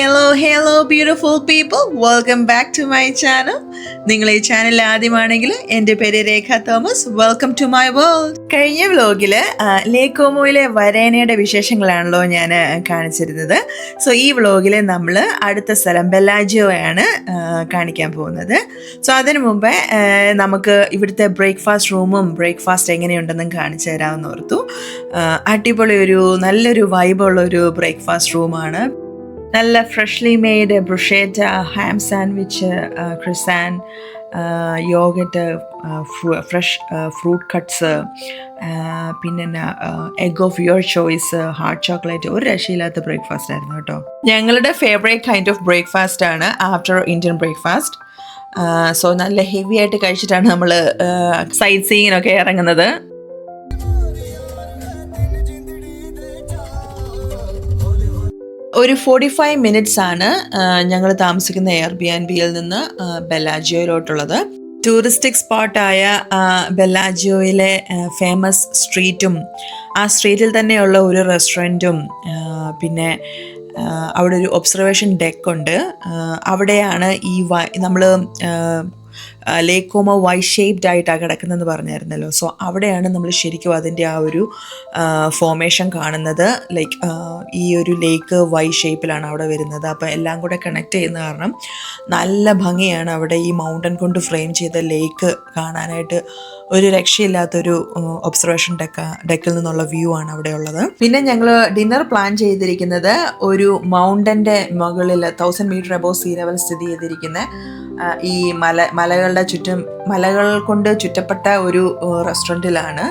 Hello beautiful people. Welcome back to my channel. നിങ്ങൾ ഈ channel ആദ്യമാണെങ്കിൽ എൻ്റെ പേര് Rekha Thomas. Welcome to my world. കഴിഞ്ഞ വ്ലോഗിൽ ലേക്ക് കോമോയിലെ വരേനയുടെ വിശേഷങ്ങളാണല്ലോ ഞാൻ കാണിച്ചിരുന്നത്. സോ ഈ വ്ലോഗിൽ നമ്മൾ അടുത്ത സ്ഥലം ബെല്ലാജിയോയാണ് കാണിക്കാൻ പോകുന്നത്. സോ അതിനു മുമ്പേ നമുക്ക് ഇവിടുത്തെ ബ്രേക്ക്ഫാസ്റ്റ് റൂമും ബ്രേക്ക്ഫാസ്റ്റ് എങ്ങനെയുണ്ടെന്നും കാണിച്ചു തരാമെന്ന് ഓർത്തു. അടിപൊളി നല്ലൊരു വൈബുള്ളൊരു ബ്രേക്ക്ഫാസ്റ്റ് റൂമാണ്. നല്ല freshly made bruschetta, ham sandwich, croissant, yogurt, fresh fruit cuts, പിന്നെ egg of your choice, hot chocolate. ഒരു രക്ഷയില്ലാത്ത ബ്രേക്ക്ഫാസ്റ്റ് ആയിരുന്നു കേട്ടോ. ഞങ്ങളുടെ ഫേവറേറ്റ് കൈൻഡ് ഓഫ് ബ്രേക്ക്ഫാസ്റ്റ് ആണ് ആഫ്റ്റർ ഇന്ത്യൻ ബ്രേക്ക്ഫാസ്റ്റ്. സോ നല്ല ഹെവി ആയിട്ട് കഴിച്ചിട്ടാണ് നമ്മൾ സൈറ്റ് സീയിങ്ങിനൊക്കെ ഇറങ്ങുന്നത്. ഒരു 45 മിനിറ്റ്സ് ആണ് ഞങ്ങൾ താമസിക്കുന്ന എയർബിഎൻബിയിൽ നിന്ന് ബെല്ലാജിയോയിലോട്ടുള്ളത്. ടൂറിസ്റ്റിക് സ്പോട്ടായ ബെല്ലാജിയോയിലെ ഫേമസ് സ്ട്രീറ്റും ആ സ്ട്രീറ്റിൽ തന്നെയുള്ള ഒരു റെസ്റ്റോറൻറ്റും പിന്നെ അവിടെ ഒരു ഒബ്സർവേഷൻ ഡെക്കുണ്ട്. അവിടെയാണ് ഈ നമ്മൾ ലേക്ക് കോമോ വൈ ഷേപ്ഡ് ആയിട്ടാണ് കിടക്കുന്നതെന്ന് പറഞ്ഞായിരുന്നല്ലോ. സോ അവിടെയാണ് നമ്മൾ ശരിക്കും അതിൻ്റെ ആ ഒരു ഫോർമേഷൻ കാണുന്നത്. ലൈക്ക് ഈ ഒരു ലേക്ക് വൈ ഷേപ്പിലാണ് അവിടെ വരുന്നത്. അപ്പോൾ എല്ലാം കൂടെ കണക്ട് ചെയ്യുന്ന കാരണം നല്ല ഭംഗിയാണ് അവിടെ ഈ മൗണ്ടൻ കൊണ്ട് ഫ്രെയിം ചെയ്ത ലേക്ക് കാണാനായിട്ട്. ഒരു രക്ഷയില്ലാത്തൊരു ഒബ്സർവേഷൻ ഡെക്കിൽ നിന്നുള്ള വ്യൂ ആണ് അവിടെ ഉള്ളത്. പിന്നെ ഞങ്ങൾ ഡിന്നർ പ്ലാൻ ചെയ്തിരിക്കുന്നത് ഒരു മൗണ്ടൻ്റെ മുകളിൽ 1000 മീറ്റർ അബോവ് സീ ലെവൽ സ്ഥിതി ചെയ്തിരിക്കുന്ന ഈ മലകളുടെ ചുറ്റും മലകൾ കൊണ്ട് ചുറ്റപ്പെട്ട ഒരു റെസ്റ്റോറൻറ്റിലാണ്.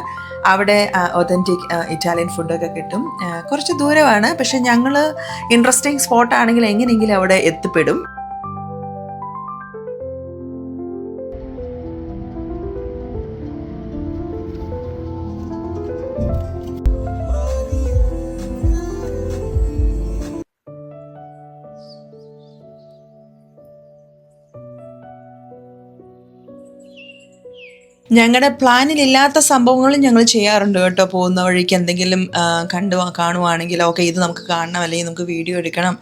അവിടെ ഒതൻറ്റിക് ഇറ്റാലിയൻ ഫുഡൊക്കെ കിട്ടും. കുറച്ച് ദൂരമാണ്, പക്ഷെ ഞങ്ങൾ ഇൻട്രസ്റ്റിംഗ് സ്പോട്ടാണെങ്കിൽ എങ്ങനെയെങ്കിലും അവിടെ എത്തിപ്പെടും. ഞങ്ങളുടെ പ്ലാനിലില്ലാത്ത സംഭവങ്ങളും ഞങ്ങൾ ചെയ്യാറുണ്ട് കേട്ടോ. പോകുന്ന വഴിക്ക് എന്തെങ്കിലും കാണുവാണെങ്കിൽ ഓക്കെ ഇത് നമുക്ക് കാണണം അല്ലെങ്കിൽ നമുക്ക് വീഡിയോ എടുക്കണം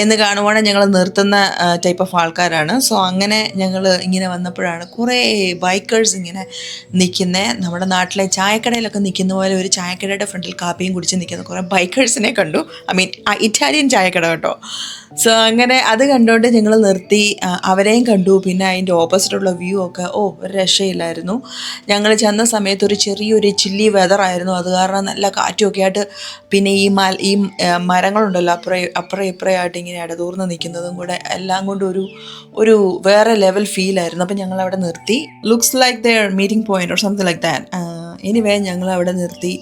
എന്ന് കാണുവാണെങ്കിൽ ഞങ്ങൾ നിർത്തുന്ന ടൈപ്പ് ഓഫ് ആൾക്കാരാണ്. സോ അങ്ങനെ ഞങ്ങൾ ഇങ്ങനെ വന്നപ്പോഴാണ് കുറേ ബൈക്കേഴ്സ് ഇങ്ങനെ നിൽക്കുന്നത്. നമ്മുടെ നാട്ടിലെ ചായക്കടയിലൊക്കെ നിൽക്കുന്ന പോലെ ഒരു ചായക്കടയുടെ ഫ്രണ്ടിൽ കാപ്പിയും കുടിച്ച് നിൽക്കുന്ന കുറേ ബൈക്കേഴ്സിനെ കണ്ടു. ഇറ്റാലിയൻ ചായക്കട കേട്ടോ. സോ അങ്ങനെ അത് കണ്ടുകൊണ്ട് ഞങ്ങൾ നിർത്തി, അവരെയും കണ്ടു. പിന്നെ അതിൻ്റെ ഓപ്പോസിറ്റുള്ള വ്യൂ ഒക്കെ ഒരു രക്ഷയില്ലായിരുന്നു. ഞങ്ങൾ ചെന്ന സമയത്ത് ഒരു ചെറിയൊരു ചില്ലി വെതറായിരുന്നു. അത് കാരണം നല്ല കാറ്റുമൊക്കെ ആയിട്ട് പിന്നെ ഈ മരങ്ങളുണ്ടല്ലോ അപ്പുറം ഇപ്പുറമായിട്ട് ഇങ്ങനെ ഇടതൂർന്ന് നിൽക്കുന്നതും കൂടെ എല്ലാം കൊണ്ടും ഒരു വേറെ ലെവൽ ഫീലായിരുന്നു. അപ്പം ഞങ്ങൾ അവിടെ നിർത്തി. Looks like their meeting point or something like that. Anyway ഞങ്ങൾ അവിടെ നിർത്തി.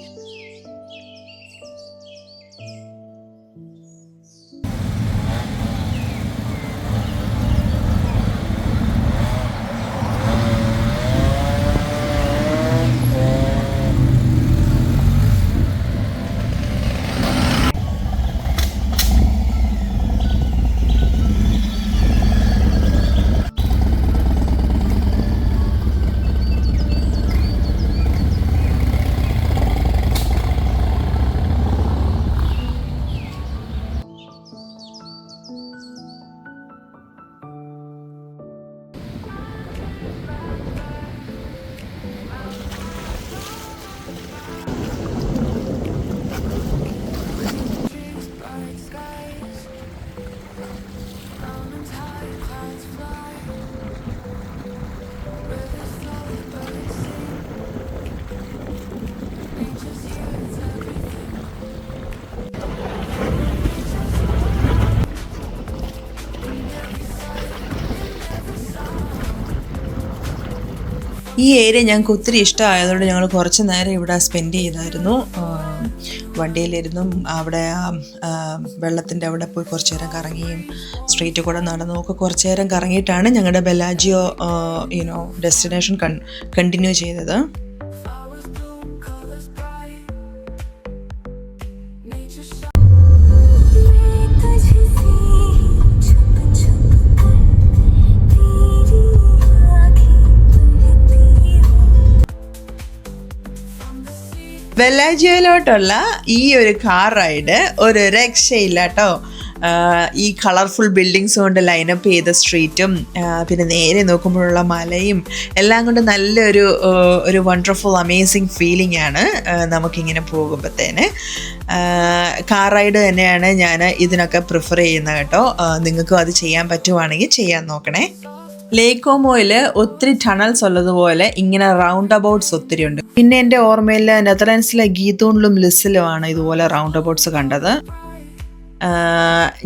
ഈ ഏരിയ ഞങ്ങൾക്ക് ഒത്തിരി ഇഷ്ടമായതുകൊണ്ട് ഞങ്ങൾ കുറച്ച് നേരം ഇവിടെ സ്പെൻഡ് ചെയ്തായിരുന്നു. വണ്ടിയിലിരുന്നും അവിടെ വെള്ളത്തിൻ്റെ അവിടെ പോയി കുറച്ച് നേരം കറങ്ങിയും സ്ട്രീറ്റിൽ കൂടെ നടന്നും ഒക്കെ കുറച്ച് നേരം കറങ്ങിയിട്ടാണ് ഞങ്ങളുടെ ബെല്ലാജിയോ ഡെസ്റ്റിനേഷൻ കണ്ടിന്യൂ ചെയ്തത്. ബെല്ലാജിയോയിലോട്ടുള്ള ഈ ഒരു കാർ റൈഡ് ഒരു രക്ഷയില്ല കേട്ടോ. ഈ കളർഫുൾ ബിൽഡിങ്സ് കൊണ്ട് ലൈനപ്പ് ചെയ്ത സ്ട്രീറ്റും പിന്നെ നേരെ നോക്കുമ്പോഴുള്ള മലയും എല്ലാം കൊണ്ട് ഒരു വണ്ടർഫുൾ അമേസിങ് ഫീലിംഗ് ആണ് നമുക്കിങ്ങനെ പോകുമ്പോഴത്തേന്. കാർ റൈഡ് തന്നെയാണ് ഞാൻ ഇതിനൊക്കെ പ്രിഫർ ചെയ്യുന്നത് കേട്ടോ. നിങ്ങൾക്കും അത് ചെയ്യാൻ പറ്റുവാണെങ്കിൽ ചെയ്യാൻ നോക്കണേ. ലേക്ക് കോമോയിൽ ഒത്തിരി ടണൽസ് ഉള്ളതുപോലെ ഇങ്ങനെ റൗണ്ട് അബൌട്ട്സ് ഒത്തിരി ഉണ്ട്. പിന്നെ എൻ്റെ ഓർമ്മയിൽ നെതർലാൻഡ്സിലെ ഗീതൂണിലും ലിസ്സിലുമാണ് ഇതുപോലെ റൗണ്ട് അബൌട്ട്സ് കണ്ടത്.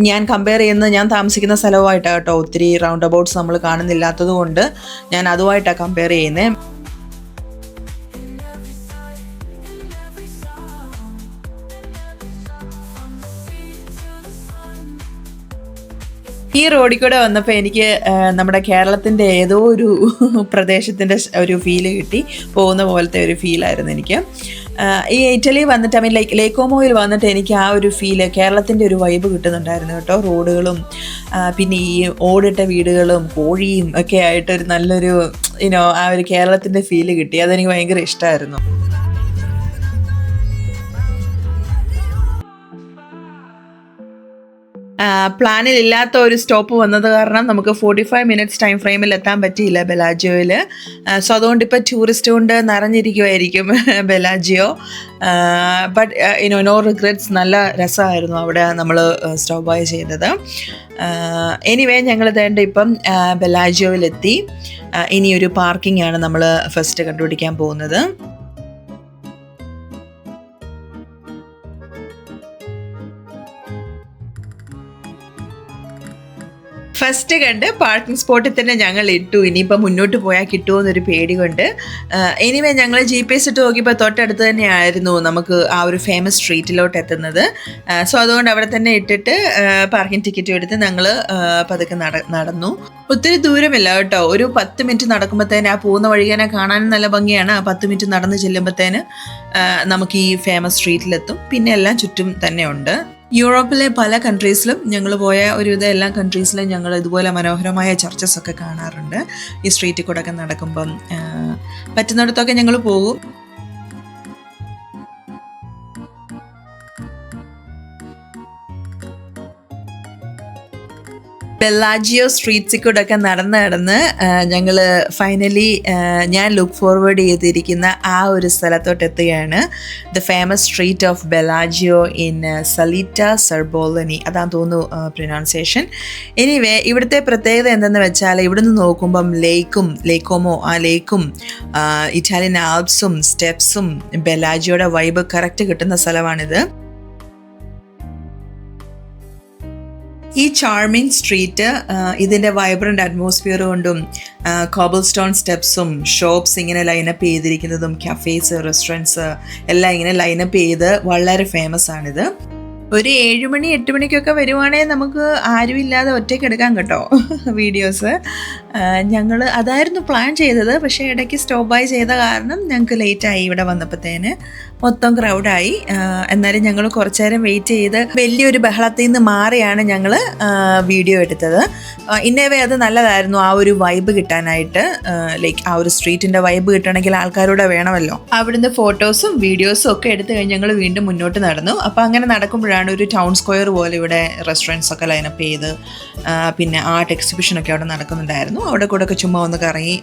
ഞാൻ കമ്പയർ ചെയ്യുന്നത് ഞാൻ താമസിക്കുന്ന സ്ഥലവുമായിട്ടാണ് കേട്ടോ. ഒത്തിരി റൗണ്ട് അബൌട്ട്സ് നമ്മൾ കാണുന്നില്ലാത്തത് കൊണ്ട് ഞാൻ അതുമായിട്ടാണ് കമ്പയർ ചെയ്യുന്നത്. ഈ റോഡിൽ കൂടെ വന്നപ്പോൾ എനിക്ക് നമ്മുടെ കേരളത്തിൻ്റെ ഏതോ ഒരു പ്രദേശത്തിൻ്റെ ഒരു ഫീല് കിട്ടി. പോകുന്ന പോലത്തെ ഒരു ഫീലായിരുന്നു എനിക്ക്. ഈ ഇറ്റലി വന്നിട്ട് ലേക്ക് കോമോയിൽ വന്നിട്ട് എനിക്ക് ആ ഒരു ഫീല്, കേരളത്തിൻ്റെ ഒരു വൈബ് കിട്ടുന്നുണ്ടായിരുന്നു കേട്ടോ. റോഡുകളും പിന്നെ ഈ ഓടിട്ട വീടുകളും കോഴിയും ഒക്കെ ആയിട്ട് ഒരു നല്ലൊരു ആ ഒരു കേരളത്തിൻ്റെ ഫീല് കിട്ടി. അതെനിക്ക് ഭയങ്കര ഇഷ്ടമായിരുന്നു. പ്ലാനിലില്ലാത്ത ഒരു സ്റ്റോപ്പ് വന്നത് കാരണം നമുക്ക് 45 മിനിറ്റ്സ് ടൈം ഫ്രെയിമിൽ എത്താൻ പറ്റിയില്ല ബെലാജിയോയിൽ. സോ അതുകൊണ്ട് ഇപ്പോൾ ടൂറിസ്റ്റ് കൊണ്ട് നിറഞ്ഞിരിക്കുമായിരിക്കും ബെലാജിയോ. But no regrets. നല്ല രസമായിരുന്നു അവിടെ നമ്മൾ സ്റ്റോപ്പ് ബൈ ചെയ്തത്. എനിവേ ഞങ്ങൾ തേണ്ട ഇപ്പം ബെലാജിയോയിലെത്തി. ഇനിയൊരു പാർക്കിംഗ് ആണ് നമ്മൾ ഫസ്റ്റ് കണ്ടുപിടിക്കാൻ പോകുന്നത്. ഫസ്റ്റ് കണ്ട് പാർക്കിംഗ് സ്പോട്ടിൽ തന്നെ ഞങ്ങൾ ഇട്ടു. ഇനിയിപ്പോൾ മുന്നോട്ട് പോയാൽ കിട്ടുമോ എന്നൊരു പേടി കൊണ്ട്. എനിവേ ഞങ്ങൾ GPS ഇട്ട് നോക്കിയപ്പോൾ തൊട്ടടുത്ത് തന്നെയായിരുന്നു നമുക്ക് ആ ഒരു ഫേമസ് സ്ട്രീറ്റിലോട്ട് എത്തുന്നത്. സോ അതുകൊണ്ട് അവിടെ തന്നെ ഇട്ടിട്ട് പാർക്കിംഗ് ടിക്കറ്റ് എടുത്ത് ഞങ്ങൾ പതുക്കെ നടന്നു. ഒത്തിരി ദൂരമില്ല കേട്ടോ. ഒരു 10 മിനിറ്റ് നടക്കുമ്പോഴത്തേന് ആ പോകുന്ന വഴികനെ കാണാനും നല്ല ഭംഗിയാണ്. ആ 10 മിനിറ്റ് നടന്ന് ചെല്ലുമ്പോഴത്തേന് നമുക്ക് ഈ ഫേമസ് സ്ട്രീറ്റിലെത്തും. പിന്നെ എല്ലാം ചുറ്റും തന്നെ ഉണ്ട്. യൂറോപ്പിലെ പല കൺട്രീസിലും ഞങ്ങൾ പോയ ഒരുവിധം എല്ലാ കൺട്രീസിലും ഞങ്ങൾ ഇതുപോലെ മനോഹരമായ ചർച്ചസ് ഒക്കെ കാണാറുണ്ട്. ഈ സ്ട്രീറ്റിൽ കൂടെ ഒക്കെ നടക്കുമ്പം പറ്റുന്നിടത്തൊക്കെ ഞങ്ങൾ പോകും. ബെല്ലാജിയോ സ്ട്രീറ്റ്സിൽ കൂടെ ഒക്കെ നടന്ന് ഞങ്ങൾ ഫൈനലി ഞാൻ ലുക്ക് ഫോർവേഡ് ചെയ്തിരിക്കുന്ന ആ ഒരു സ്ഥലത്തോട്ട് എത്തുകയാണ്. The famous street of Bellagio in Salita Serbelloni, അതാന്ന് തോന്നുന്നു പ്രൊനൗൺസിയേഷൻ. എനിവേ ഇവിടുത്തെ പ്രത്യേകത എന്തെന്ന് വെച്ചാൽ ഇവിടുന്ന് നോക്കുമ്പം ലേക്ക് കോമോ, ആ ലേക്കും ഇറ്റാലിയൻ ആൽപ്സും സ്റ്റെപ്സും ബെല്ലാജിയോയുടെ വൈബ് കറക്റ്റ് കിട്ടുന്ന സ്ഥലമാണിത്. ഈ ചാർമിങ് സ്ട്രീറ്റ് ഇതിൻ്റെ വൈബ്രൻ്റ് അറ്റ്മോസ്ഫിയർ കൊണ്ടും കോബിൾ സ്റ്റോൺ സ്റ്റെപ്സും ഷോപ്സ് ഇങ്ങനെ ലൈനപ്പ് ചെയ്തിരിക്കുന്നതും കഫേസ് റെസ്റ്റോറൻറ്റ്സ് എല്ലാം ഇങ്ങനെ ലൈനപ്പ് ചെയ്ത് വളരെ ഫേമസ് ആണിത്. ഒരു 7 മണി 8 മണിക്കൊക്കെ വരുവാണെങ്കിൽ നമുക്ക് ആരുമില്ലാതെ ഒറ്റയ്ക്ക് എടുക്കാം കേട്ടോ വീഡിയോസ്. ഞങ്ങൾ അതായിരുന്നു പ്ലാൻ ചെയ്തത്. പക്ഷേ ഇടയ്ക്ക് സ്റ്റോപ്പ് ബൈ ചെയ്ത കാരണം ഞങ്ങൾക്ക് ലേറ്റായി. ഇവിടെ വന്നപ്പോഴത്തേന് മൊത്തം ക്രൗഡായി. എന്നാലും ഞങ്ങൾ കുറച്ചു നേരം വെയിറ്റ് ചെയ്ത് വലിയൊരു ബഹളത്തിൽ നിന്ന് മാറിയാണ് ഞങ്ങൾ വീഡിയോ എടുത്തത്. ഇന്നേവേ അത് നല്ലതായിരുന്നു ആ ഒരു വൈബ് കിട്ടാനായിട്ട്. ലൈക്ക് ആ ഒരു സ്ട്രീറ്റിൻ്റെ വൈബ് കിട്ടണമെങ്കിൽ ആൾക്കാരോടെ വേണമല്ലോ. അവിടുന്ന് ഫോട്ടോസും വീഡിയോസും ഒക്കെ എടുത്തു കഴിഞ്ഞ് ഞങ്ങൾ വീണ്ടും മുന്നോട്ട് നടന്നു. അപ്പോൾ അങ്ങനെ നടക്കുമ്പോഴാണ് ഒരു ടൗൺ സ്ക്വയർ പോലെ ഇവിടെ റെസ്റ്റോറൻറ്റ്സ് ഒക്കെ ലൈനപ്പ് ചെയ്ത് പിന്നെ ആർട്ട് എക്സിബിഷനൊക്കെ അവിടെ നടക്കുന്നുണ്ടായിരുന്നു. അവിടെ കൂടെ ഒക്കെ ചുമ്മാ ഒന്ന് കറങ്ങി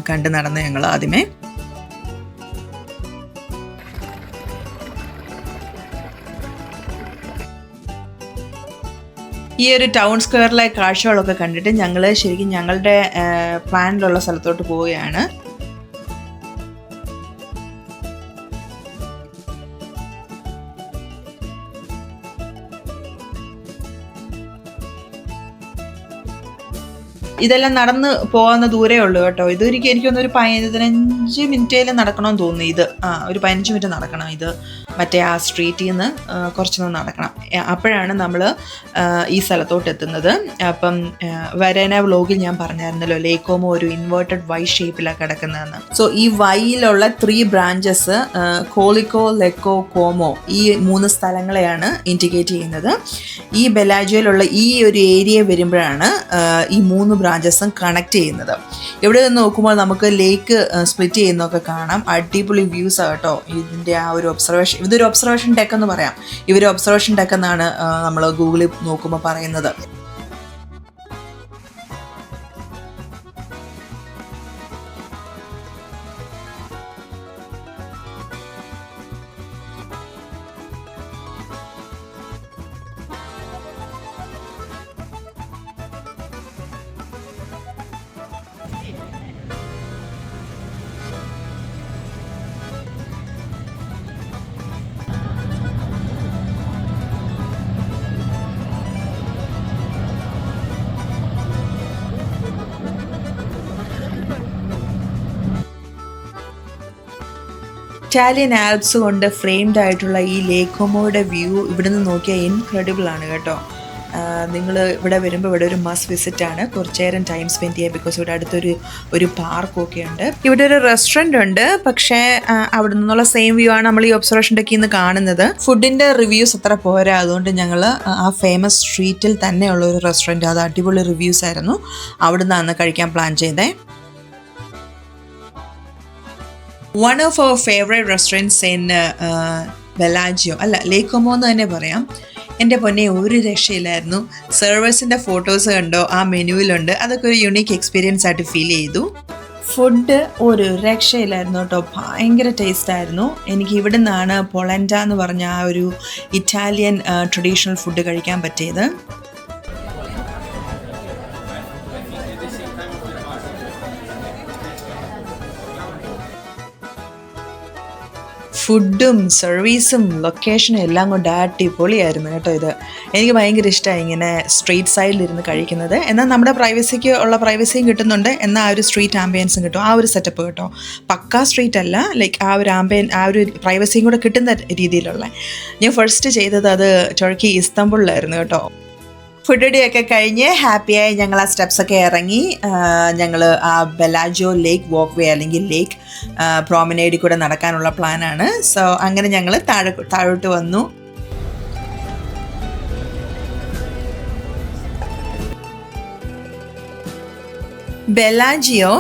കണ്ട് നടന്ന് ഞങ്ങൾ ആദ്യമേ. ഈ ഒരു ടൗൺ സ്ക്വയറിലെ കാഴ്ചകളൊക്കെ കണ്ടിട്ട് ഞങ്ങൾ ശരിക്കും ഞങ്ങളുടെ പ്ലാനിലുള്ള സ്ഥലത്തോട്ട് പോവുകയാണ്. ഇതെല്ലാം നടന്ന് പോകുന്ന ദൂരേ ഉള്ളൂ കേട്ടോ. ഇതൊരിക്കലും എനിക്കൊന്നൊരു 15 മിനിറ്റേലും നടക്കണമെന്ന് തോന്നുന്നു. ഇത് ഒരു 15 മിനിറ്റ് നടക്കണം. ഇത് മറ്റേ ആ സ്ട്രീറ്റിൽ നിന്ന് കുറച്ചൊന്ന് നടക്കണം. അപ്പോഴാണ് നമ്മൾ ഈ സ്ഥലത്തോട്ട് എത്തുന്നത്. അപ്പം വരേന വ്ലോഗിൽ ഞാൻ പറഞ്ഞായിരുന്നല്ലോ ലേക്ക് കോമോ ഒരു ഇൻവേർട്ടഡ് വൈ ഷേപ്പിലാണ് കിടക്കുന്നതെന്ന്. സോ ഈ വൈയിലുള്ള 3 ബ്രാഞ്ചസ് കോളിക്കോ, ലെക്കോ, കോമോ, ഈ 3 സ്ഥലങ്ങളെയാണ് ഇൻഡിക്കേറ്റ് ചെയ്യുന്നത്. ഈ ബെല്ലാജിയോയിലുള്ള ഈ ഒരു ഏരിയ വരുമ്പോഴാണ് ഈ 3 ബ്രാഞ്ചസും കണക്ട് ചെയ്യുന്നത്. ഇവിടെ നിന്ന് നോക്കുമ്പോൾ നമുക്ക് ലേക്ക് സ്പ്ലിറ്റ് ചെയ്യുന്നതൊക്കെ കാണാം. അടിപൊളി വ്യൂസ് കേട്ടോ. ഇതിൻ്റെ ആ ഒരു ഒബ്സർവേഷൻ ഇതൊരു ഒബ്സർവേഷൻ ഡെക്ക് എന്ന് പറയാം. ഇവർ ഒബ്സർവേഷൻ ഡെക്ക് എന്നാണ് നമ്മൾ ഗൂഗിളിൽ നോക്കുമ്പോൾ പറയുന്നത്. ഇറ്റാലിയൻ ആൽപ്സ് കൊണ്ട് ഫ്രെയിംഡ് ആയിട്ടുള്ള ഈ ലേക്ക് കൊമോയുടെ വ്യൂ ഇവിടെ നിന്ന് നോക്കിയാൽ ഇൻക്രെഡിബിൾ ആണ് കേട്ടോ. നിങ്ങൾ ഇവിടെ വരുമ്പോൾ ഇവിടെ ഒരു മസ്റ്റ് വിസിറ്റ് ആണ്. കുറച്ച് നേരം ടൈം സ്പെൻഡ് ചെയ്യുക. ബിക്കോസ് ഇവിടെ അടുത്തൊരു പാർക്കൊക്കെ ഉണ്ട്. ഇവിടെ ഒരു റെസ്റ്റോറൻറ്റ് ഉണ്ട്. പക്ഷേ അവിടെ നിന്നുള്ള സെയിം വ്യൂ ആണ് നമ്മൾ ഈ ഒബ്സർവേഷൻ ഡെക്കിൽ നിന്ന് കാണുന്നത്. ഫുഡിൻ്റെ റിവ്യൂസ് അത്ര പോരാ. അതുകൊണ്ട് ഞങ്ങൾ ആ ഫേമസ് സ്ട്രീറ്റിൽ തന്നെയുള്ള ഒരു റെസ്റ്റോറൻറ്റ്, അത് അടിപൊളി റിവ്യൂസ് ആയിരുന്നു, അവിടെ നിന്നാണ് കഴിക്കാൻ പ്ലാൻ ചെയ്തത്. One of our favorite restaurants in Bellagio, അല്ല ലേക്ക് കൊമോ എന്ന് തന്നെ പറയാം. എൻ്റെ പൊന്നെ ഒരു രക്ഷയില്ലായിരുന്നു. സെർവേഴ്സിൻ്റെ ഫോട്ടോസ് കണ്ടോ ആ മെനുവിലുണ്ട്. അതൊക്കെ ഒരു യുണീക്ക് എക്സ്പീരിയൻസ് ആയിട്ട് ഫീൽ ചെയ്തു. ഫുഡ് ഒരു രക്ഷയില്ലായിരുന്നു കേട്ടോ. ഭയങ്കര ടേസ്റ്റ് ആയിരുന്നു. എനിക്ക് ഇവിടെ നിന്നാണ് പൊളൻഡ എന്ന് പറഞ്ഞ ആ ഒരു ഇറ്റാലിയൻ ട്രഡീഷണൽ ഫുഡ് കഴിക്കാൻ പറ്റിയത്. ഫുഡും സർവീസും ലൊക്കേഷനും എല്ലാം കൊണ്ട് അടിപൊളിയായിരുന്നു കേട്ടോ. എനിക്ക് ഭയങ്കര ഇഷ്ടമായി ഇങ്ങനെ സ്ട്രീറ്റ് സൈഡിലിരുന്ന് കഴിക്കുന്നത്. എന്നാൽ നമ്മുടെ പ്രൈവസിക്ക് ഉള്ള പ്രൈവസിയും കിട്ടുന്നുണ്ട്, എന്നാൽ ആ ഒരു സ്ട്രീറ്റ് ആംബിയൻസും കിട്ടും. ആ ഒരു സെറ്റപ്പ് കേട്ടോ. പക്കാ സ്ട്രീറ്റ് അല്ല, ലൈക്ക് ആ ഒരു പ്രൈവസിയും കൂടെ കിട്ടുന്ന രീതിയിലുള്ള. ഞാൻ ഫസ്റ്റ് ചെയ്തത് അത് ടർക്കി ഇസ്താംബുളിലായിരുന്നു കേട്ടോ. ഫുഡ് ഡേയൊക്കെ കഴിഞ്ഞ് ഹാപ്പിയായി ഞങ്ങൾ ആ സ്റ്റെപ്സൊക്കെ ഇറങ്ങി ഞങ്ങൾ ആ ബെല്ലാജിയോ ലേക്ക് വാക്ക് വേ അല്ലെങ്കിൽ ലേക്ക് പ്രോമനേഡിൽ കൂടെ നടക്കാനുള്ള പ്ലാനാണ്. സോ അങ്ങനെ ഞങ്ങൾ താഴോട്ട് വന്നു. ബെല്ലാജിയോ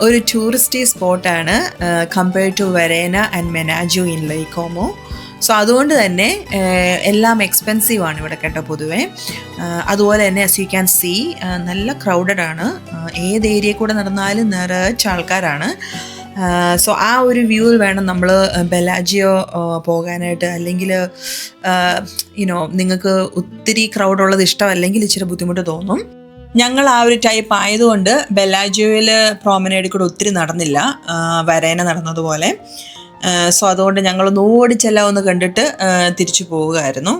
ഒരു ടൂറിസ്റ്റ് സ്പോട്ടാണ് compared to Varenna and Menaggio in lake Como. So അതുകൊണ്ട് തന്നെ എല്ലാം എക്സ്പെൻസീവാണ് ഇവിടെ കേട്ടോ പൊതുവേ. അതുപോലെ തന്നെ ആസ് യു ക്യാൻ സീ നല്ല ക്രൗഡഡ് ആണ്. ഏത് ഏരിയ കൂടെ നടന്നാലും നിറച്ച് ആൾക്കാരാണ്. സോ ആ ഒരു വ്യൂവിൽ വേണം നമ്മൾ ബെല്ലാജിയോ പോകാനായിട്ട്. അല്ലെങ്കിൽ നിങ്ങൾക്ക് ഒത്തിരി ക്രൗഡുള്ളത് ഇഷ്ടമല്ലെങ്കിൽ ഇച്ചിരി ബുദ്ധിമുട്ട് തോന്നും. ഞങ്ങൾ ആ ഒരു ടൈപ്പ് ആയതുകൊണ്ട് ബെല്ലാജിയോയിൽ പ്രോമനേഡിൽ കൂടെ ഒത്തിരി നടന്നില്ല, വരേന നടന്നതുപോലെ. സോ അതുകൊണ്ട് ഞങ്ങളൊന്ന് ഓടിച്ചെല്ലാം ഒന്ന് കണ്ടിട്ട് തിരിച്ചു പോവുകയായിരുന്നു.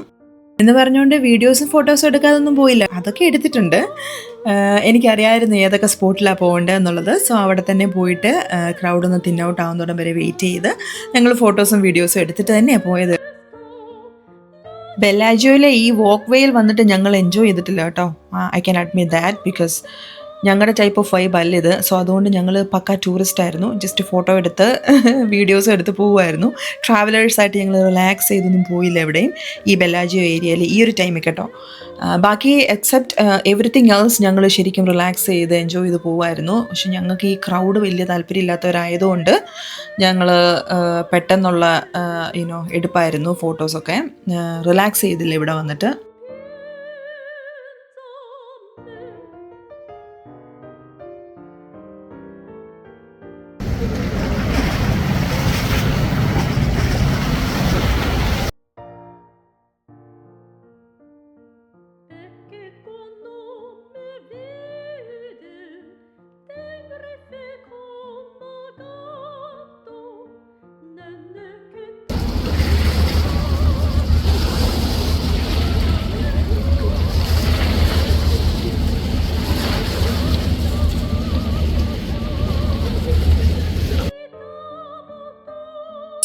എന്ന് പറഞ്ഞുകൊണ്ട് വീഡിയോസും ഫോട്ടോസും എടുക്കാതൊന്നും പോയില്ല, അതൊക്കെ എടുത്തിട്ടുണ്ട്. എനിക്കറിയാമായിരുന്നു ഏതൊക്കെ സ്പോട്ടിലാണ് പോകേണ്ടത് എന്നുള്ളത്. സോ അവിടെ തന്നെ പോയിട്ട് ക്രൗഡൊന്ന് തിൻ ഔട്ട് ആവുന്നതോടെ വരെ വെയിറ്റ് ചെയ്ത് ഞങ്ങൾ ഫോട്ടോസും വീഡിയോസും എടുത്തിട്ട് തന്നെയാണ് പോയത്. ബെല്ലാജിയോയിലെ ഈ വാക്ക് വേയിൽ വന്നിട്ട് ഞങ്ങൾ എൻജോയ് ചെയ്തിട്ടില്ല കേട്ടോ. I can admit that, because ഞങ്ങളുടെ ടൈപ്പ് ഓഫ് വൈബ് അല്ല ഇത്. സോ അതുകൊണ്ട് ഞങ്ങൾ പക്ക ടൂറിസ്റ്റ് ആയിരുന്നു. ജസ്റ്റ് ഫോട്ടോ എടുത്ത് വീഡിയോസും എടുത്ത് പോവുമായിരുന്നു. ട്രാവലേഴ്സായിട്ട് ഞങ്ങൾ റിലാക്സ് ചെയ്തൊന്നും പോയില്ല എവിടെയും ഈ ബെല്ലാജിയോ ഏരിയയിൽ ഈ ഒരു ടൈമിൽ കേട്ടോ. ബാക്കി എക്സെപ്റ്റ് എവറിത്തിങ് എൽസ് ഞങ്ങൾ ശരിക്കും റിലാക്സ് ചെയ്ത് എൻജോയ് ചെയ്ത് പോവുമായിരുന്നു. പക്ഷെ ഞങ്ങൾക്ക് ഈ ക്രൗഡ് വലിയ താല്പര്യമില്ലാത്തവരായതുകൊണ്ട് ഞങ്ങൾ പെട്ടെന്നുള്ള എടുപ്പായിരുന്നു ഫോട്ടോസൊക്കെ. റിലാക്സ് ചെയ്തില്ല ഇവിടെ വന്നിട്ട്.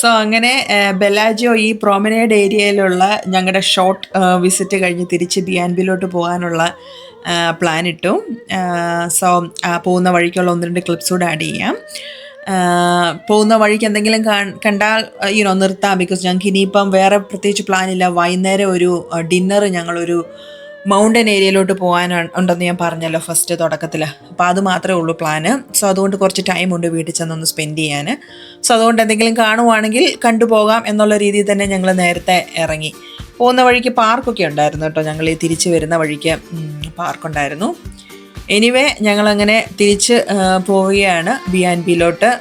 സോ അങ്ങനെ ബെല്ലാജിയോ ഈ പ്രോമനേഡ് ഏരിയയിലുള്ള ഞങ്ങളുടെ ഷോർട്ട് വിസിറ്റ് കഴിഞ്ഞ് തിരിച്ച് ബിയാൻബിലോട്ട് പോകാനുള്ള പ്ലാൻ ഇട്ടു. സോ പോകുന്ന വഴിക്കുള്ള 1-2 ക്ലിപ്സ് കൂടെ ആഡ് ചെയ്യാം. പോകുന്ന വഴിക്ക് എന്തെങ്കിലും കണ്ടാൽ നിർത്താം. ബിക്കോസ് ഞങ്ങൾക്ക് ഇനിയിപ്പം വേറെ പ്രത്യേകിച്ച് പ്ലാനില്ല. വൈകുന്നേരം ഒരു ഡിന്നർ ഞങ്ങളൊരു മൗണ്ടൻ ഏരിയയിലോട്ട് പോകാൻ ഉണ്ടെന്ന് ഞാൻ പറഞ്ഞല്ലോ ഫസ്റ്റ് തുടക്കത്തിൽ. അപ്പോൾ അത് മാത്രമേ ഉള്ളൂ പ്ലാന്. സോ അതുകൊണ്ട് കുറച്ച് ടൈമുണ്ട് വീട്ടിൽ ചെന്നൊന്ന് സ്പെൻഡ് ചെയ്യാൻ. സോ അതുകൊണ്ട് എന്തെങ്കിലും കാണുവാണെങ്കിൽ കണ്ടുപോകാം എന്നുള്ള രീതിയിൽ തന്നെ ഞങ്ങൾ നേരത്തെ ഇറങ്ങി. പോകുന്ന വഴിക്ക് പാർക്കൊക്കെ ഉണ്ടായിരുന്നു കേട്ടോ. ഞങ്ങൾ ഈ തിരിച്ച് വരുന്ന വഴിക്ക് പാർക്കുണ്ടായിരുന്നു. എനിവേ ഞങ്ങളങ്ങനെ തിരിച്ച് പോവുകയാണ് B&Bയിലോട്ട്.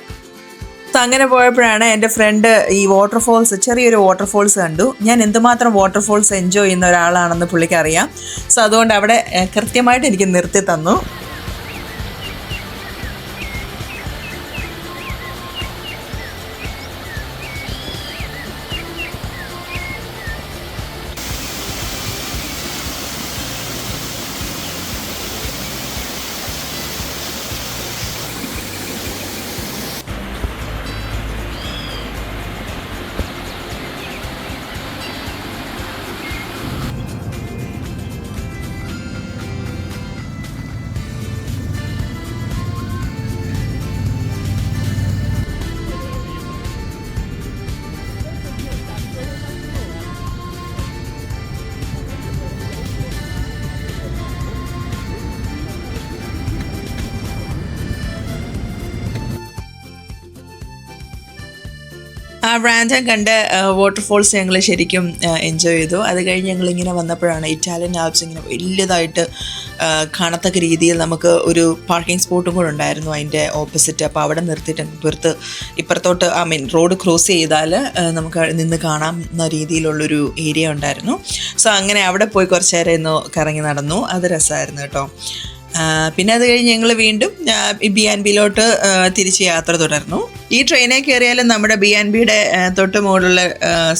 അങ്ങനെ പോയപ്പോഴാണ് എൻ്റെ ഫ്രണ്ട് ഈ വാട്ടർഫോൾസ്, ചെറിയൊരു വാട്ടർഫോൾസ് കണ്ടു. ഞാൻ എന്തുമാത്രം വാട്ടർഫോൾസ് എൻജോയ് ചെയ്യുന്ന ഒരാളാണെന്ന് പുള്ളിക്ക് അറിയാം. സോ അതുകൊണ്ട് അവിടെ കൃത്യമായിട്ട് എനിക്ക് നിർത്തി തന്നു. ആ റാൻഡം കണ്ട വാട്ടർഫോൾസ് ഞങ്ങൾ ശരിക്കും എൻജോയ് ചെയ്തു. അത് കഴിഞ്ഞ് ഞങ്ങളിങ്ങനെ വന്നപ്പോഴാണ് ഇറ്റാലിയൻ ആൽപ്സ് ഇങ്ങനെ വലിയതായിട്ട് കാണത്തക്ക രീതിയിൽ നമുക്ക് ഒരു പാർക്കിംഗ് സ്പോട്ടും കൂടെ ഉണ്ടായിരുന്നു അതിൻ്റെ ഓപ്പോസിറ്റ്. അപ്പോൾ അവിടെ നിർത്തിയിട്ട് ഇപ്പുറത്തോട്ട് റോഡ് ക്രോസ് ചെയ്താൽ നമുക്ക് നിന്ന് കാണാവുന്ന രീതിയിലുള്ളൊരു ഏരിയ ഉണ്ടായിരുന്നു. സോ അങ്ങനെ അവിടെ പോയി കുറച്ച് നേരം ഇന്ന് കറങ്ങി നടന്നു. അത് രസമായിരുന്നു കേട്ടോ. പിന്നെ അത് കഴിഞ്ഞ് ഞങ്ങൾ വീണ്ടും B&Bയിലോട്ട് തിരിച്ച് യാത്ര തുടർന്നു. ഈ ട്രെയിനിൽ കയറിയാലും നമ്മുടെ B&Bയുടെ തൊട്ട് മുകളിലുള്ള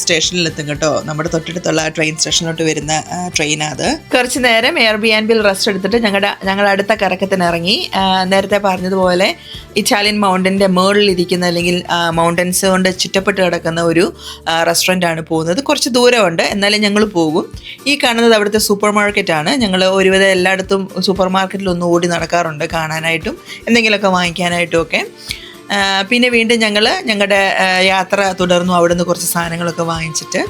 സ്റ്റേഷനിലെത്തും കേട്ടോ. നമ്മുടെ തൊട്ടടുത്തുള്ള ട്രെയിൻ സ്റ്റേഷനിലോട്ട് വരുന്ന ട്രെയിനാണ് അത്. കുറച്ച് നേരം Airbnbയിൽ റെസ്റ്റ് എടുത്തിട്ട് ഞങ്ങൾ അടുത്ത കറക്കത്തിന് ഇറങ്ങി. നേരത്തെ പറഞ്ഞതുപോലെ ഇറ്റാലിയൻ മൗണ്ടൻ്റെ മുകളിലിരിക്കുന്ന അല്ലെങ്കിൽ മൗണ്ടൻസ് കൊണ്ട് ചുറ്റപ്പെട്ട് കിടക്കുന്ന ഒരു റെസ്റ്റോറൻ്റാണ് പോകുന്നത്. കുറച്ച് ദൂരമുണ്ട്, എന്നാലും ഞങ്ങൾ പോകും. ഈ കാണുന്നത് അവിടുത്തെ സൂപ്പർ മാർക്കറ്റാണ്. ഞങ്ങൾ ഒരുവിധം എല്ലായിടത്തും സൂപ്പർ മാർക്കറ്റിലൊന്ന് ഓടി നടക്കാറുണ്ട്, കാണാനായിട്ടും എന്തെങ്കിലുമൊക്കെ വാങ്ങിക്കാനായിട്ടും ഒക്കെ. പിന്നെ വീണ്ടും ഞങ്ങളുടെ യാത്ര തുടർന്നു. അവിടെ നിന്ന് കുറച്ച് സാധനങ്ങളൊക്കെ വാങ്ങിച്ചിട്ട്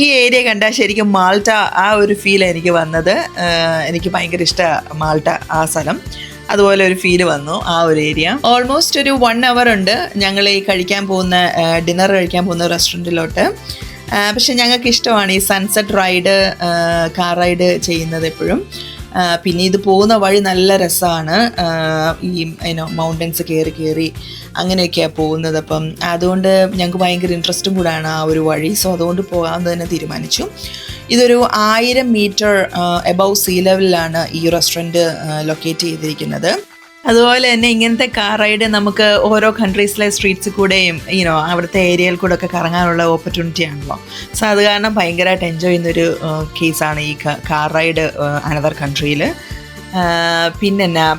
ഈ ഏരിയ കണ്ടാൽ ശരിക്കും മാൾട്ട ആ ഒരു ഫീലാണ് എനിക്ക് വന്നത്. എനിക്ക് ഭയങ്കര ഇഷ്ടമാണ് മാൾട്ട, ആ സ്ഥലം. അതുപോലെ ഒരു ഫീല് വന്നു ആ ഒരു ഏരിയ. ഓൾമോസ്റ്റ് ഒരു 1 hour ഉണ്ട് ഞങ്ങൾ ഈ ഡിന്നർ കഴിക്കാൻ പോകുന്ന റെസ്റ്റോറൻറ്റിലോട്ട്. പക്ഷെ ഞങ്ങൾക്ക് ഇഷ്ടമാണ് ഈ സൺസെറ്റ് റൈഡ്, കാർ റൈഡ് ചെയ്യുന്നത് എപ്പോഴും. പിന്നെ ഇത് പോകുന്ന വഴി നല്ല രസമാണ്. ഈ മൗണ്ടൻസ് കയറി അങ്ങനെയൊക്കെയാണ് പോകുന്നത്. അപ്പം അതുകൊണ്ട് ഞങ്ങൾക്ക് ഭയങ്കര ഇൻട്രസ്റ്റും കൂടാണ് ആ ഒരു വഴി. സോ അതുകൊണ്ട് പോകാമെന്ന് തന്നെ തീരുമാനിച്ചു. ഇതൊരു 1000 മീറ്റർ എബവ് സീ ലെവലിലാണ് ഈ റെസ്റ്റോറൻറ്റ് ലൊക്കേറ്റ് ചെയ്തിരിക്കുന്നത്. അതുപോലെ തന്നെ ഇങ്ങനത്തെ കാർ റൈഡ് നമുക്ക് ഓരോ കൺട്രീസിലെ സ്ട്രീറ്റ്സിൽ കൂടെയും അവിടുത്തെ ഏരിയയിൽ കൂടെ ഒക്കെ കറങ്ങാനുള്ള ഓപ്പർച്യൂണിറ്റി ആണല്ലോ. സോ അത് കാരണം ഭയങ്കരമായിട്ട് എൻജോയ് ചെയ്യുന്നൊരു കേസാണ് ഈ കാർ റൈഡ് അനദർ കൺട്രിയിൽ.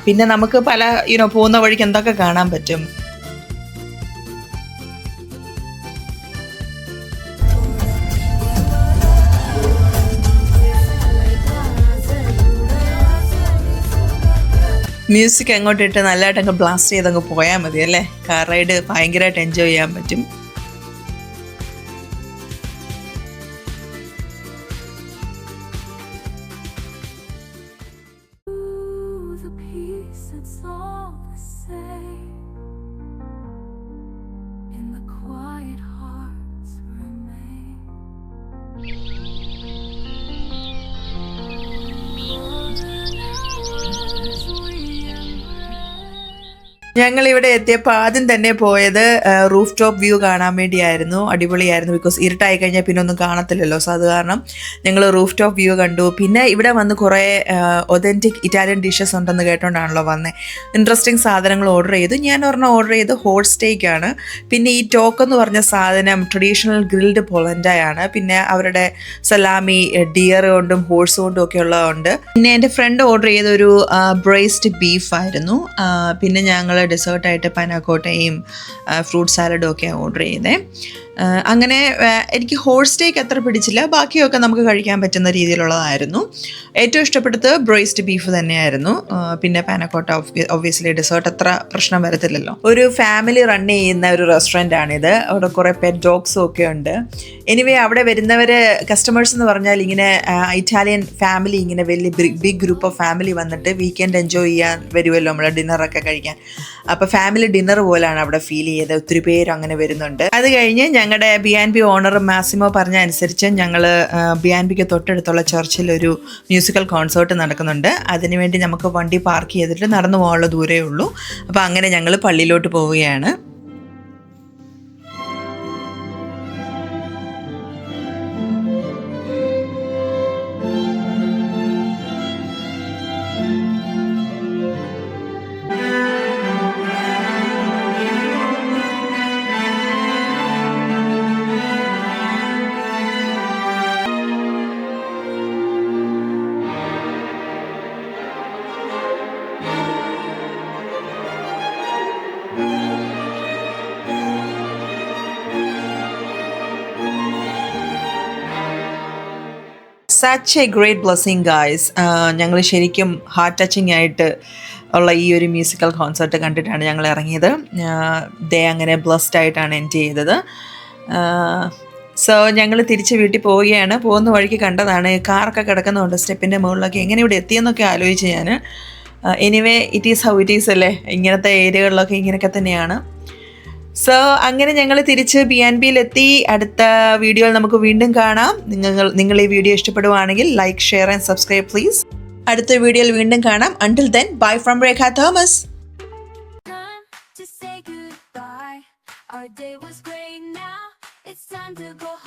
പിന്നെ നമുക്ക് പല പോകുന്ന വഴിക്ക് എന്തൊക്കെ കാണാൻ പറ്റും. മ്യൂസിക് അങ്ങോട്ടിട്ട് നല്ലതായിട്ടങ്ങ് ബ്ലാസ്റ്റ് ചെയ്തങ്ങ് പോയാൽ മതി അല്ലേ. കാർ റൈഡ് ഭയങ്കരമായിട്ട് എൻജോയ് ചെയ്യാൻ പറ്റും. ഞങ്ങളിവിടെ എത്തിയപ്പോൾ ആദ്യം തന്നെ പോയത് റൂഫ് ടോപ്പ് വ്യൂ കാണാൻ വേണ്ടിയായിരുന്നു. അടിപൊളിയായിരുന്നു. ബിക്കോസ് ഇരുട്ടായി കഴിഞ്ഞാൽ പിന്നെ ഒന്നും കാണത്തില്ലല്ലോ. സോ അത് കാരണം ഞങ്ങൾ റൂഫ് ടോപ്പ് വ്യൂ കണ്ടു. പിന്നെ ഇവിടെ വന്ന് കുറേ ഒതൻറ്റിക് ഇറ്റാലിയൻ ഡിഷസ് ഉണ്ടെന്ന് കേട്ടോണ്ടാണല്ലോ വന്നത്. ഇൻട്രസ്റ്റിംഗ് സാധനങ്ങൾ ഓർഡർ ചെയ്തു. ഞാൻ ഒരെണ്ണം ഓർഡർ ചെയ്ത് ഹോട്ട് സ്റ്റേക്കാണ്. പിന്നെ ഈ ടോക്ക് എന്ന് പറഞ്ഞ സാധനം ട്രഡീഷണൽ ഗ്രിൽഡ് പൊളൻഡയാണ്. പിന്നെ അവരുടെ സലാമി ഡിയർ കൊണ്ടും ഹോഴ്സ് കൊണ്ടും ഒക്കെ ഉള്ളതുണ്ട്. പിന്നെ എൻ്റെ ഫ്രണ്ട് ഓർഡർ ചെയ്തൊരു ബ്രേസ്ഡ് ബീഫായിരുന്നു. പിന്നെ ഞങ്ങൾ ഡെസേർട്ടായിട്ട് പനാക്കോട്ടയും ഫ്രൂട്ട് സാലഡും ഒക്കെ ഓർഡർ ചെയ്തേ. അങ്ങനെ എനിക്ക് ഹോഴ്സ് സ്റ്റേക്ക് അത്ര പിടിച്ചില്ല, ബാക്കിയൊക്കെ നമുക്ക് കഴിക്കാൻ പറ്റുന്ന രീതിയിലുള്ളതായിരുന്നു. ഏറ്റവും ഇഷ്ടപ്പെട്ടത് ബ്രോയിസ്ഡ് ബീഫ് തന്നെയായിരുന്നു. പിന്നെ പാനക്കോട്ട ഒബ്വിയസ്ലി ഡെസേർട്ട് അത്ര പ്രശ്നം വരത്തില്ലല്ലോ. ഒരു ഫാമിലി റൺ ചെയ്യുന്ന ഒരു റെസ്റ്റോറൻ്റ് ആണിത്. അവിടെ കുറേ പെറ്റ് ഡോഗ്സും ഒക്കെ ഉണ്ട്. എനിവേ അവിടെ വരുന്നവർ കസ്റ്റമേഴ്സ് എന്ന് പറഞ്ഞാൽ ഇങ്ങനെ ഇറ്റാലിയൻ ഫാമിലി, ഇങ്ങനെ വലിയ ബിഗ് ഗ്രൂപ്പ് ഓഫ് ഫാമിലി വന്നിട്ട് വീക്കെൻഡ് എൻജോയ് ചെയ്യാൻ വരുമല്ലോ നമ്മൾ ഡിന്നറൊക്കെ കഴിക്കാൻ. അപ്പോൾ ഫാമിലി ഡിന്നർ പോലെയാണ് അവിടെ ഫീൽ ചെയ്തത്. ഒത്തിരി പേര് അങ്ങനെ വരുന്നുണ്ട്. അത് കഴിഞ്ഞ് ഞങ്ങളുടെ B&B ഓണർ മാസിമോ പറഞ്ഞ അനുസരിച്ച് ഞങ്ങൾ B&Bക്ക് തൊട്ടടുത്തുള്ള ചർച്ചിൽ ഒരു മ്യൂസിക്കൽ കോൺസേർട്ട് നടക്കുന്നുണ്ട്. അതിനുവേണ്ടി നമുക്ക് വണ്ടി പാർക്ക് ചെയ്തിട്ട് നടന്നു പോകാനുള്ള ദൂരമേ ഉള്ളൂ. അപ്പോൾ അങ്ങനെ ഞങ്ങൾ പള്ളിയിലോട്ട് പോവുകയാണ്. Such A great blessing guys. ഞങ്ങൾ ശരിക്കും ഹാർട്ട് ടച്ചിങ് ആയിട്ട് ഉള്ള ഈ ഒരു മ്യൂസിക്കൽ കോൺസേർട്ട് കണ്ടിട്ടാണ് ഞങ്ങൾ ഇറങ്ങിയത്. ഡേ അങ്ങനെ ബ്ലെസ്ഡ് ആയിട്ടാണ് എൻഡ് ചെയ്തത്. സോ ഞങ്ങൾ തിരിച്ച് വീട്ടിൽ പോവുകയാണ്. പോകുന്ന വഴിക്ക് കണ്ടതാണ്, കാറൊക്കെ കിടക്കുന്നുണ്ട് സ്റ്റെപ്പിൻ്റെ മുകളിലൊക്കെ. എങ്ങനെ ഇവിടെ എത്തിയെന്നൊക്കെ ആലോചിച്ച് ഞാൻ. Anyway it is how it is അല്ലേ, ഇങ്ങനത്തെ ഏരിയകളിലൊക്കെ ഇങ്ങനെയൊക്കെ തന്നെയാണ്. സോ അങ്ങനെ ഞങ്ങൾ തിരിച്ച് B&Bയിലെത്തി. അടുത്ത വീഡിയോയിൽ നമുക്ക് വീണ്ടും കാണാം. നിങ്ങൾ ഈ വീഡിയോ ഇഷ്ടപ്പെടുവാണെങ്കിൽ like, share and subscribe please. അടുത്ത വീഡിയോയിൽ വീണ്ടും കാണാം. Until then, bye from Rekha Thomas. Our day was great, now it's time to go home.